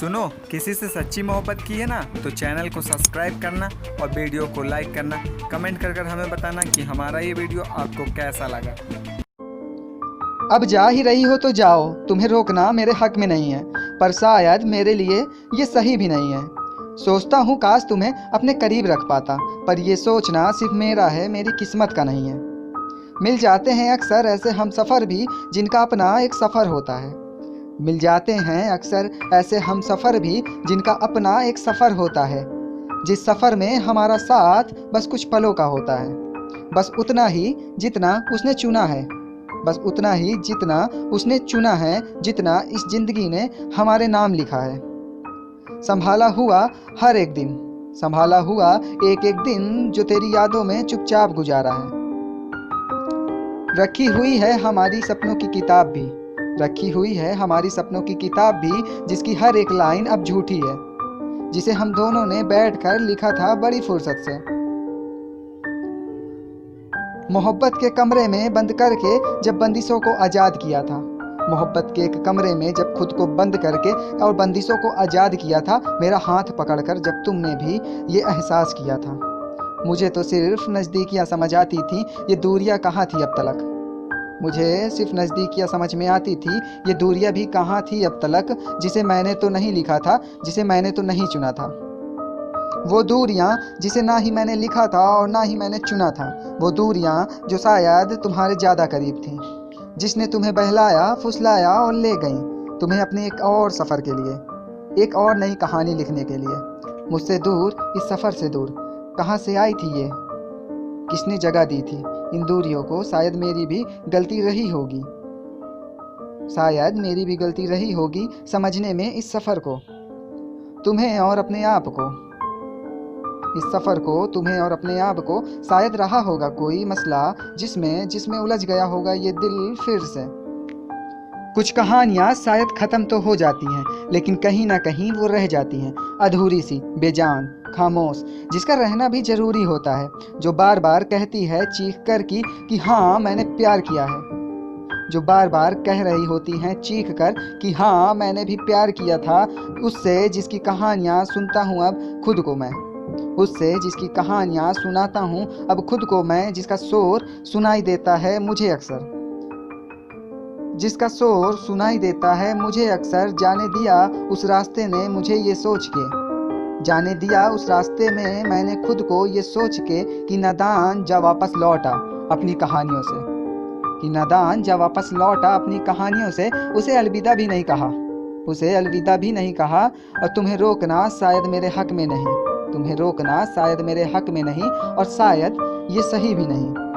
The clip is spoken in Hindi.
सुनो, किसी से सच्ची मोहब्बत की है ना तो चैनल को सब्सक्राइब करना और वीडियो को लाइक करना, कमेंट कर हमें बताना कि हमारा ये वीडियो आपको कैसा लगा। अब जा ही रही हो तो जाओ, तुम्हें रोकना मेरे हक में नहीं है, पर शायद मेरे लिए ये सही भी नहीं है। सोचता हूँ काश तुम्हें अपने करीब रख पाता, पर ये सोचना सिर्फ मेरा है, मेरी किस्मत का नहीं है। मिल जाते हैं अक्सर ऐसे हम सफ़र भी जिनका अपना एक सफ़र होता है। मिल जाते हैं अक्सर ऐसे हम सफ़र भी जिनका अपना एक सफ़र होता है। जिस सफ़र में हमारा साथ बस कुछ पलों का होता है, बस उतना ही जितना उसने चुना है, बस उतना ही जितना उसने चुना है, जितना इस ज़िंदगी ने हमारे नाम लिखा है। संभाला हुआ हर एक दिन, संभाला हुआ एक एक दिन जो तेरी यादों में चुपचाप गुजारा है। रखी हुई है हमारी सपनों की किताब भी, रखी हुई है हमारी सपनों की किताब भी, जिसकी हर एक लाइन अब झूठी है, जिसे हम दोनों ने बैठकर लिखा था बड़ी फुर्सत से। मोहब्बत के कमरे में बंद करके जब बंदिशों को आज़ाद किया था, मोहब्बत के एक कमरे में जब खुद को बंद करके और बंदिशों को आज़ाद किया था, मेरा हाथ पकड़कर जब तुमने भी ये एहसास किया था। मुझे तो सिर्फ नज़दीकियाँ समझ आती थी, ये दूरियाँ कहाँ थी अब तलक। मुझे सिर्फ नज़दीकियाँ समझ में आती थी, ये दूरियाँ भी कहाँ थी अब तलक। जिसे मैंने तो नहीं लिखा था, जिसे मैंने तो नहीं चुना था। वो दूरियाँ जिसे ना ही मैंने लिखा था और ना ही मैंने चुना था। वो दूरियाँ जो शायद तुम्हारे ज़्यादा करीब थीं, जिसने तुम्हें बहलाया, फुसलाया और ले गईं तुम्हें अपने एक और सफ़र के लिए, एक और नई कहानी लिखने के लिए। मुझसे दूर, इस सफ़र से दूर, कहाँ से आई थी ये, किसने जगह दी थी इन दूरियों को। शायद मेरी भी गलती रही होगी, शायद मेरी भी गलती रही होगी समझने में इस सफ़र को, तुम्हें और अपने आप को। इस सफ़र को, तुम्हें और अपने आप को। शायद रहा होगा कोई मसला जिसमें जिसमें उलझ गया होगा ये दिल फिर से। कुछ कहानियाँ शायद ख़त्म तो हो जाती हैं, लेकिन कहीं ना कहीं वो रह जाती हैं, अधूरी सी, बेजान, खामोश, जिसका रहना भी ज़रूरी होता है। जो बार बार कहती है चीख कर कि हाँ मैंने प्यार किया है, जो बार बार कह रही होती हैं चीख कर कि हाँ मैंने भी प्यार किया था। उससे जिसकी कहानियाँ सुनता हूँ अब खुद को मैं, उससे जिसकी कहानियाँ सुनाता हूँ अब खुद को मैं, जिसका शोर सुनाई देता है मुझे अक्सर, जिसका शोर सुनाई देता है मुझे अक्सर। जाने दिया उस रास्ते ने मुझे ये सोच के, जाने दिया उस रास्ते में मैंने खुद को ये सोच के कि नादान जा वापस लौटा अपनी कहानियों से, कि नादान जा वापस लौटा अपनी कहानियों से। उसे अलविदा भी नहीं कहा, उसे अलविदा भी नहीं कहा। और तुम्हें रोकना शायद मेरे हक में नहीं, तुम्हें रोकना शायद मेरे हक में नहीं, और शायद ये सही भी नहीं।